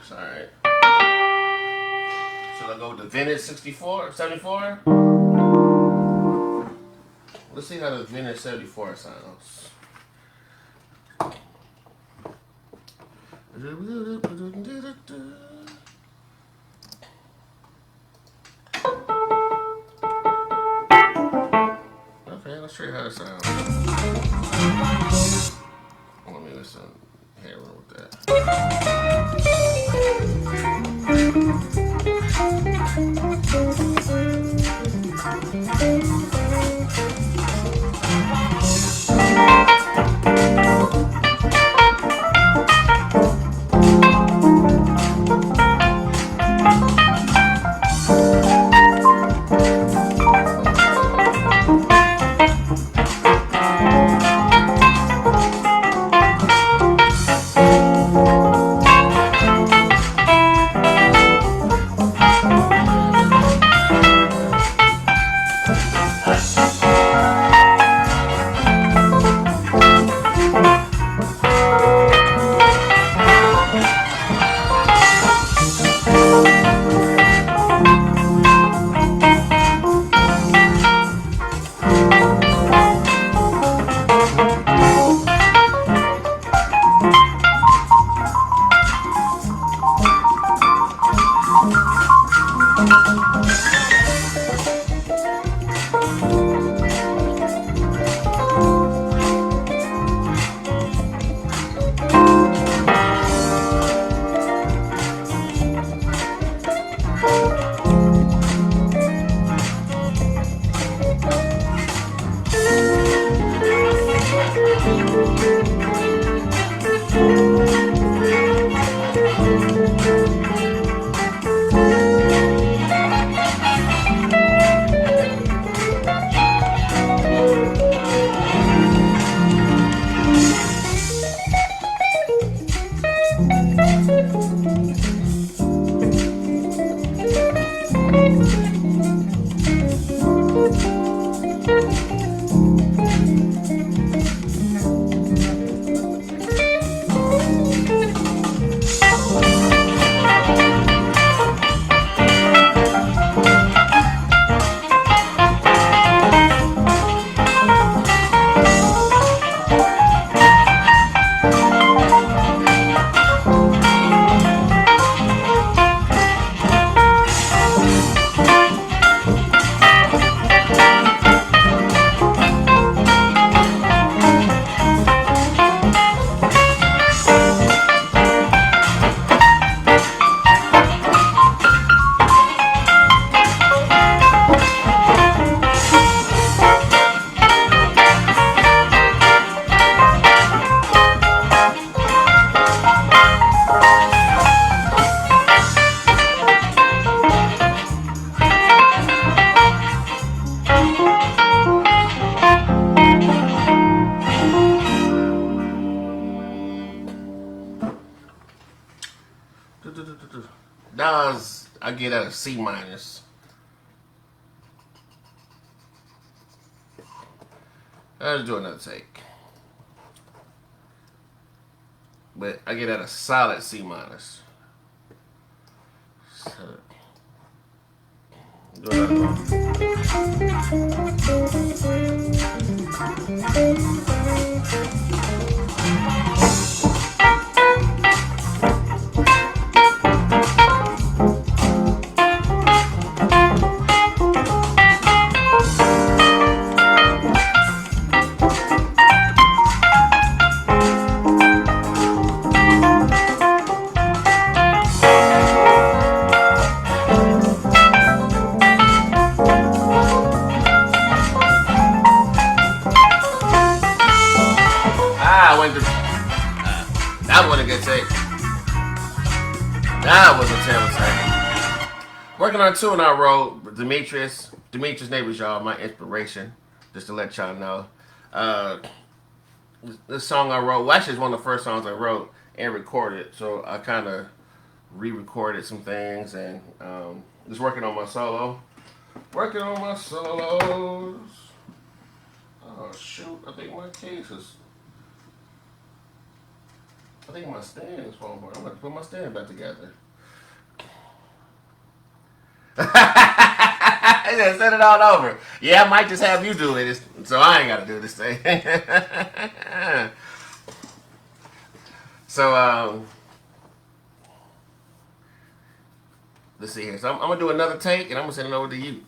Alright. Should I go with the vintage 64, 74? Let's see how the vintage 74 sounds. Okay, let's show you how it sounds. Let me listen here with that. Nas, I get at a C minus. Let's do another take. But I get at a solid C minus. Do another one. I went to. That wasn't a good take. That was a terrible take. Working on two in our road, Demetrius Neighbors, y'all, my inspiration. Just to let y'all know. Uh, this song I wrote, well, actually, it's one of the first songs I wrote and recorded. So I kind of re-recorded some things and just working on my solo. Working on my solos. Oh shoot! I think my case is. I think my stand is falling apart. I'm gonna put my stand back together. Yeah, send it all over. Yeah, I might just have you do it, so I ain't gotta do this thing. So let's see here. So I'm gonna do another take, and I'm gonna send it over to you.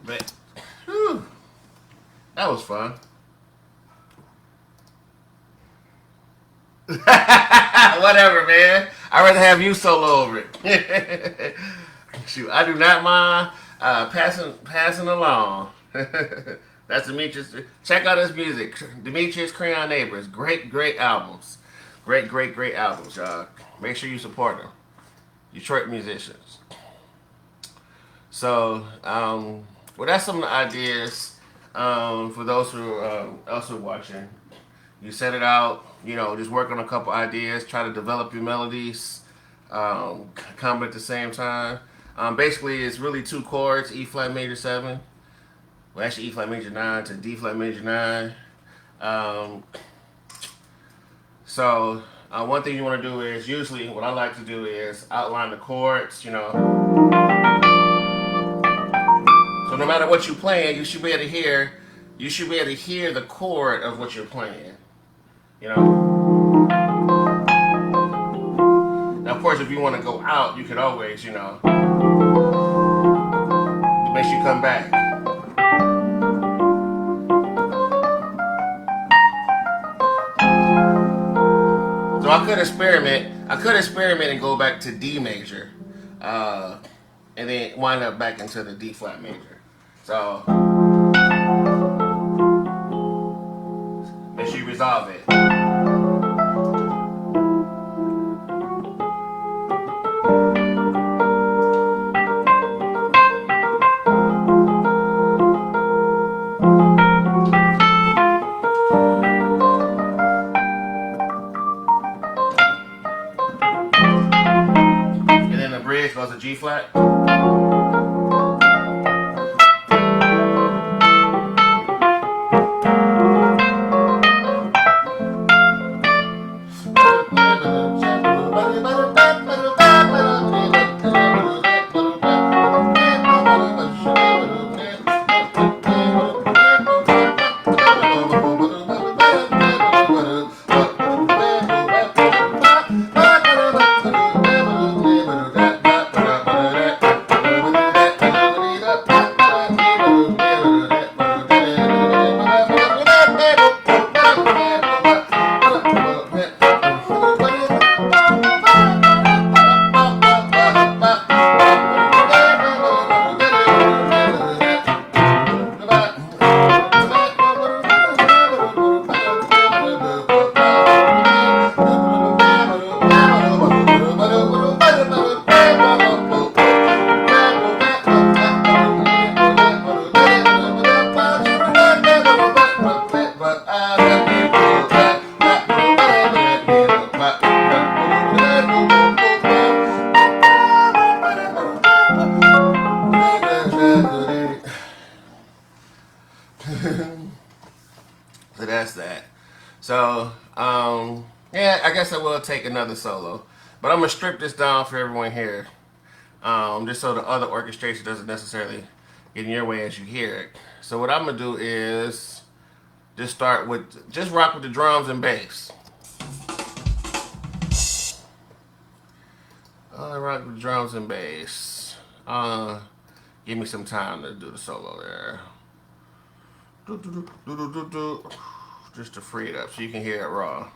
But whew, that was fun. Whatever, man. I'd rather have you solo over it. Shoot, I do not mind passing along. That's Demetrius. Check out his music. Demetrius Crayon Neighbors. Great albums. Great albums, y'all. Make sure you support them. Detroit musicians. So, well, that's some of the ideas for those who also watching. You set it out, just work on a couple ideas, try to develop your melodies, come at the same time. Basically, it's really two chords: E flat major 7, well, actually E flat major 9 to D flat major 9. So one thing you want to do is, usually what I like to do is outline the chords. So no matter what you're playing, you should be able to hear you should be able to hear the chord of what you're playing. You know. Now, of course, if you want to go out, you could always, it makes you come back. So I could experiment. And go back to D major, and then wind up back into the D flat major. So make sure you resolve it. And then the bridge goes to G flat. So that's that. So, yeah, I guess I will take another solo. But I'm going to strip this down for everyone here. Just so the other orchestration doesn't necessarily get in your way as you hear it. So what I'm going to do is just rock with the drums and bass. Rock with the drums and bass. Give me some time to do the solo there. Just to free it up so you can hear it raw.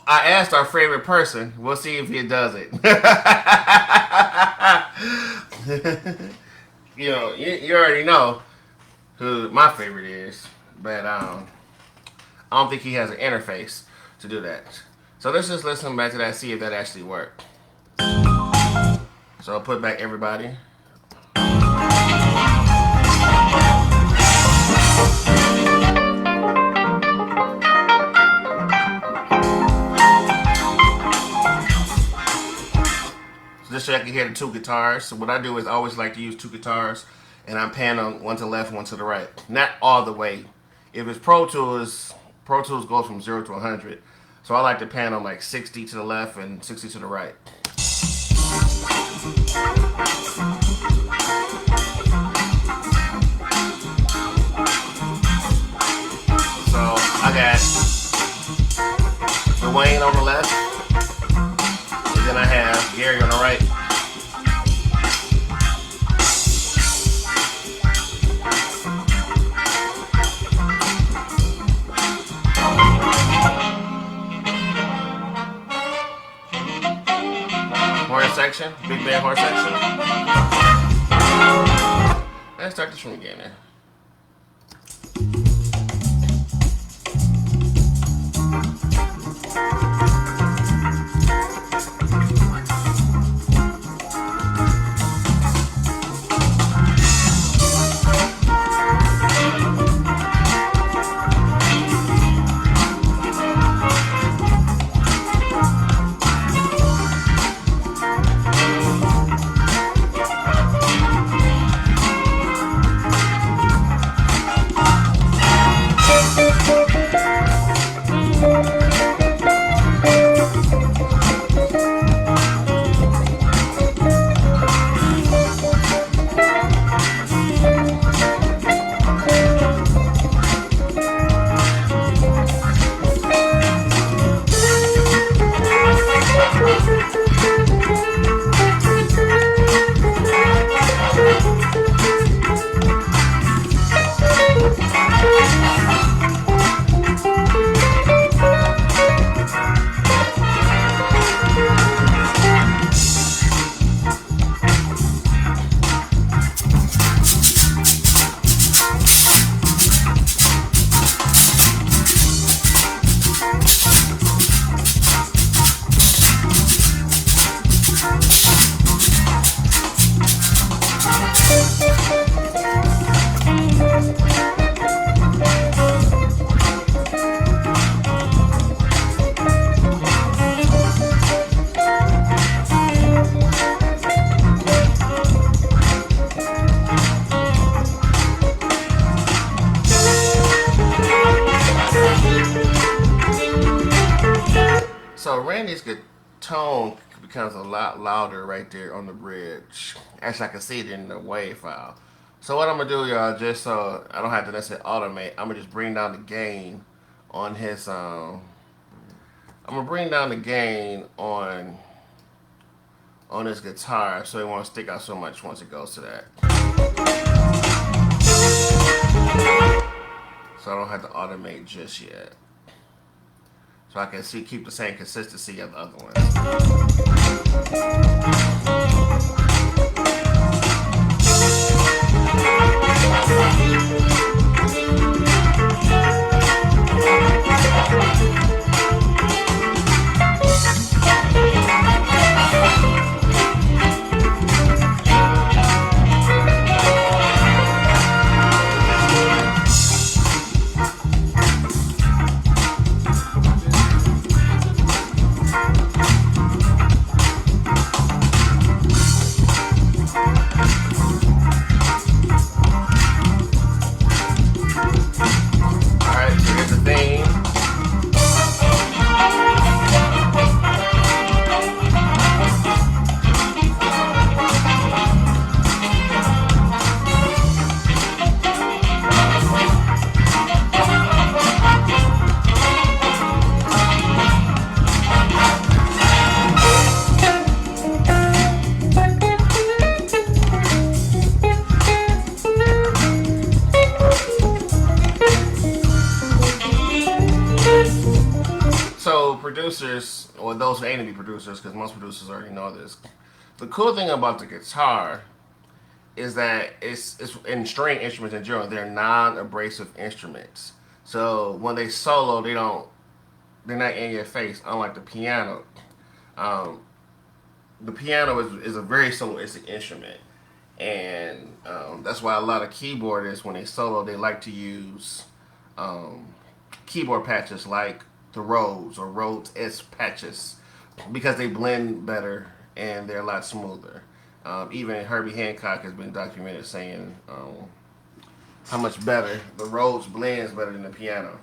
I asked our favorite person. We'll see if he does it. You already know who my favorite is, but I don't think he has an interface to do that. So let's just listen back to that, see if that actually worked. So I'll put back everybody. Just so I can hear the two guitars. So what I do is I always like to use two guitars, and I'm panning on one to the left, one to the right. Not all the way. If it's Pro Tools goes from 0 to 100. So I like to pan on like 60 to the left and 60 to the right. So I got Dwayne on the left. And then I have Gary on the right. Horn section, big band horn section. Let's start this from again then. So Randy's good tone becomes a lot louder right there on the bridge. Actually, I can see it in the WAV file. So what I'm gonna do, y'all, just so I don't have to necessarily automate, I'm gonna just bring down the gain on his. I'm gonna bring down the gain on his guitar, so it won't stick out so much once it goes to that. So I don't have to automate just yet. So I can keep the same consistency of the other ones. producers, or those who aim to be producers, because most producers already know this, the cool thing about the guitar is that it's in string instruments in general, they're non-abrasive instruments. So when they solo, they're not in your face, unlike the piano. Um, the piano is a very soloistic instrument, and that's why a lot of keyboardists, when they solo, they like to use um, keyboard patches like the Rhodes or Rhodes S patches because they blend better and they're a lot smoother. Even Herbie Hancock has been documented saying how much better the Rhodes blends better than the piano.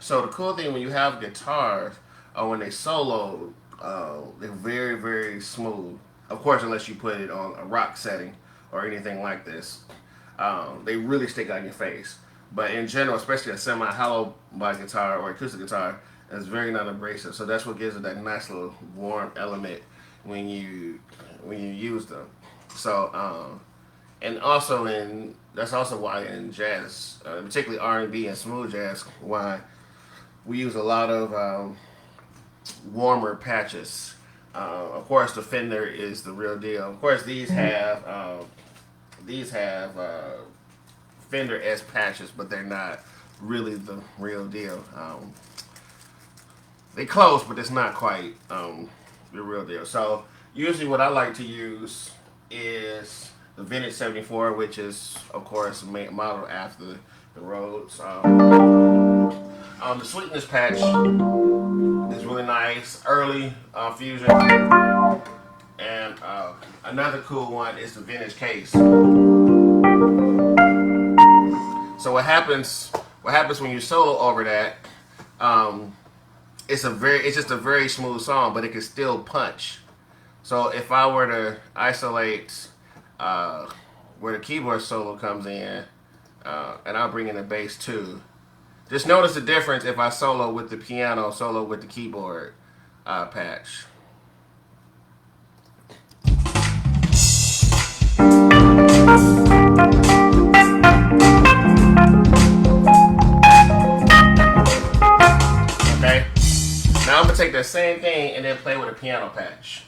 So the cool thing when you have guitars, when they solo, they're very very smooth. Of course, unless you put it on a rock setting or anything like this, they really stick out in your face. But in general, especially a semi-hollow body guitar or acoustic guitar, it's very non-abrasive. So that's what gives it that nice little warm element when you use them. So and also in that's also why in jazz, particularly R&B and smooth jazz, why we use a lot of warmer patches. Of course, the Fender is the real deal. Of course, these have Fender S patches, but they're not really the real deal. They close, but it's not quite the real deal. So usually, what I like to use is the Vintage 74, which is of course modeled after the Rhodes. The Sweetness patch is really nice, early fusion, and another cool one is the Vintage Case. So what happens? What happens when you solo over that? It's just a very smooth song, but it can still punch. So if I were to isolate where the keyboard solo comes in, and I'll bring in the bass too. Just notice the difference if I solo with the piano, solo with the keyboard patch. Okay. Now I'm gonna take that same thing and then play with a piano patch.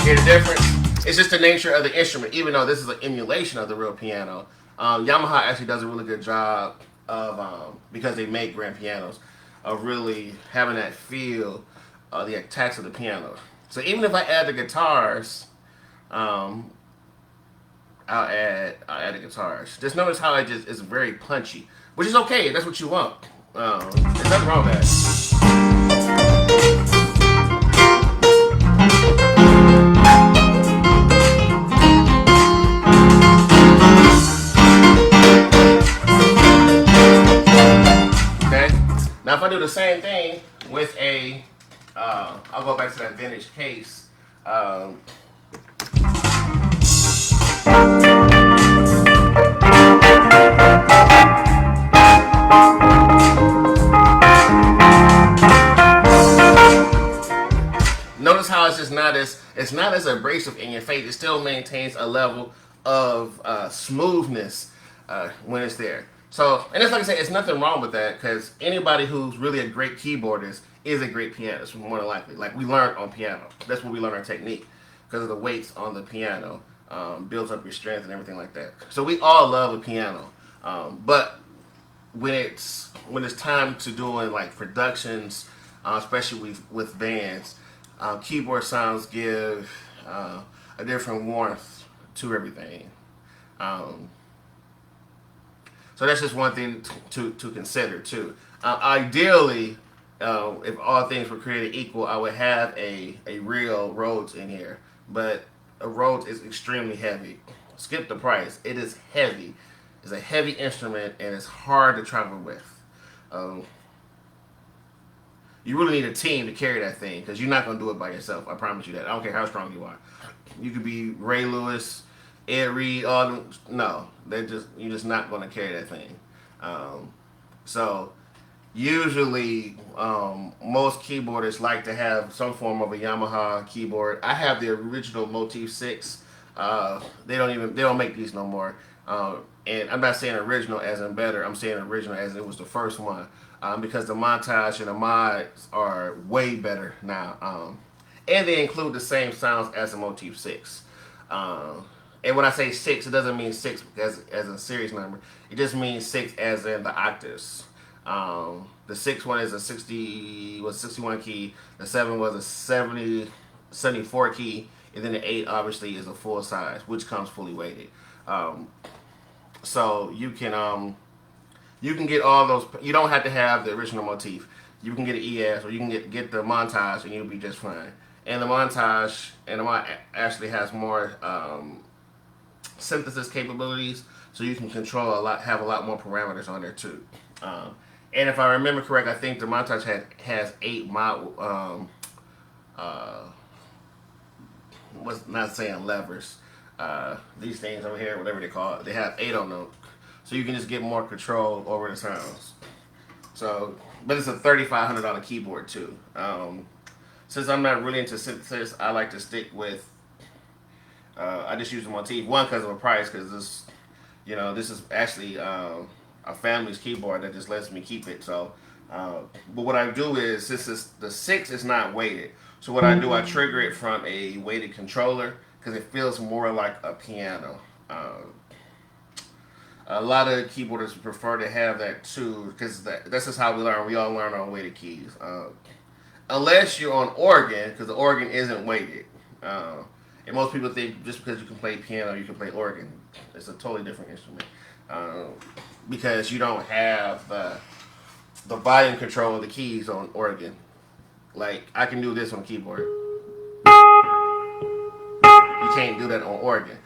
Hear the difference? It's just the nature of the instrument. Even though this is an emulation of the real piano, Yamaha actually does a really good job of because they make grand pianos of really having that feel of the attacks of the piano. So even if I add the guitars, I'll add the guitars. Just notice how it just is very punchy, which is okay. That's what you want. There's nothing wrong with that. Okay. Now if I do the same thing with I'll go back to that Vintage Case. Notice how it's not as abrasive in your face. It still maintains a level of smoothness when it's there. So, and it's like I said, it's nothing wrong with that because anybody who's really a great keyboardist is a great pianist, more than likely. Like we learned on piano. That's where we learn our technique because of the weights on the piano builds up your strength and everything like that. So we all love a piano, but when it's time to doing like productions, especially with bands, keyboard sounds give a different warmth to everything. So that's just one thing to consider too. Ideally, if all things were created equal, I would have a real Rhodes in here, but a Rhodes is extremely heavy. Skip the price. It is heavy. It's a heavy instrument and it's hard to travel with. You really need a team to carry that thing because you're not going to do it by yourself. I promise you that. I don't care how strong you are. You could be Ray Lewis, Ed Reed, all them. No, you're just not going to carry that thing. So usually most keyboardists like to have some form of a Yamaha keyboard. I have the original Motif 6 They don't make these no more. And I'm not saying original as in better. I'm saying original as it was the first one. Because the montage and the mods are way better now. And they include the same sounds as the Motif 6. And when I say 6, it doesn't mean 6 as a series number. It just means 6 as in the octaves. The 6 one is a 61 key. The 7 was a 74 key. And then the 8 obviously is a full size, which comes fully weighted. So you can get all those. You don't have to have the original motif. You can get an ES or you can get the montage and you'll be just fine. And the montage and the mod actually has more synthesis capabilities, so you can control have a lot more parameters on there too. And if I remember correct, I think the montage has 8 mod. Was not saying levers. These things over here, whatever they call it, they have 8 on them, so you can just get more control over the sounds. So, but it's a $3,500 keyboard too. Since I'm not really into synthesis, I like to stick with. I just use the motif one because of the price, because this is actually a family's keyboard that just lets me keep it. So, but what I do is, the 6 is not weighted. So what I do, I trigger it from a weighted controller because it feels more like a piano. A lot of keyboardists prefer to have that too, because that's just how we learn. We all learn on weighted keys. Unless you're on organ, because the organ isn't weighted. And most people think just because you can play piano, you can play organ. It's a totally different instrument. Because you don't have the volume control of the keys on organ. Like, I can do this on keyboard. You can't do that on organ.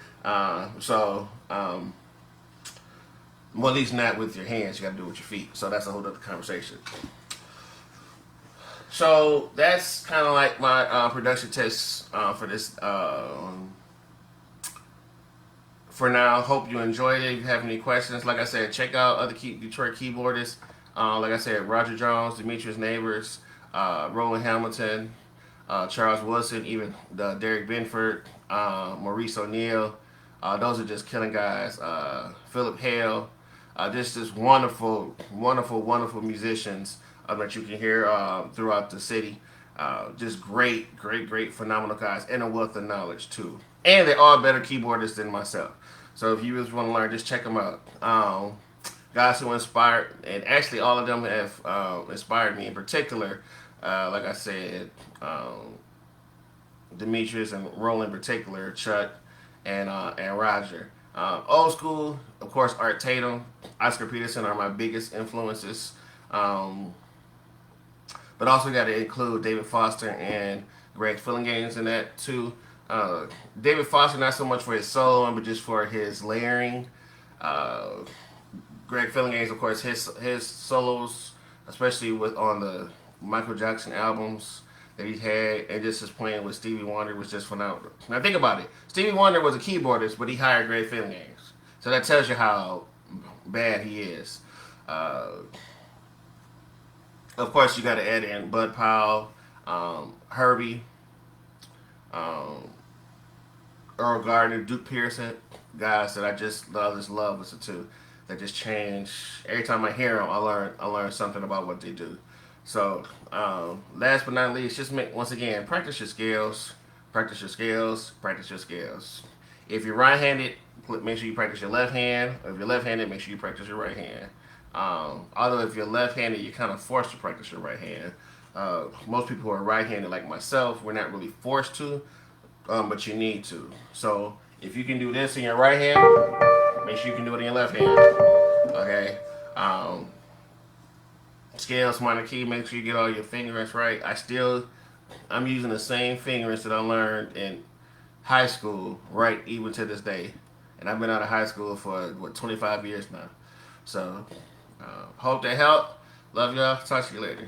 Well, at least not with your hands. You got to do it with your feet. So that's a whole other conversation. So that's kind of like my production tests for this. For now, hope you enjoyed it. If you have any questions, like I said, check out other Detroit keyboardists. Like I said, Roger Jones, Demetrius Neighbors, Roland Hamilton, Charles Wilson, even Derek Benford, Maurice O'Neill. Those are just killing guys. Philip Hale. Just wonderful, wonderful, wonderful musicians that you can hear throughout the city. Just great, great, great, phenomenal guys, and a wealth of knowledge too. And they're all better keyboardists than myself. So if you just want to learn, just check them out. Guys who inspired, and actually all of them have inspired me. In particular, like I said, Demetrius and Roland in particular, Chuck and Roger. Old school, of course, Art Tatum, Oscar Peterson are my biggest influences. But also got to include David Foster and Greg Fillinganes in that too. David Foster, not so much for his soloing, but just for his layering. Greg Fillinganes, of course, his solos, especially on the Michael Jackson albums that he had, and just his playing with Stevie Wonder was just phenomenal. Now think about it. Stevie Wonder was a keyboardist, but he hired Greg Fillinganes. So that tells you how bad he is. Of course, you got to add in Bud Powell, Herbie, Earl Gardner, Duke Pearson, guys that I just love listen to. That just change. Every time I hear them, I learn something about what they do. So, last but not least, just once again, practice your skills. Practice your skills. Practice your skills. If you're right-handed, make sure you practice your left hand. If you're left-handed, make sure you practice your right hand. Although if you're left-handed, you're kind of forced to practice your right hand. Most people who are right-handed, like myself, we're not really forced to, but you need to. So if you can do this in your right hand, make sure you can do it in your left hand. Okay. Scales, minor key, make sure you get all your fingerings right. I'm using the same fingerings that I learned in high school, right, even to this day. And I've been out of high school for, 25 years now. So, hope that helped. Love y'all. Talk to you later.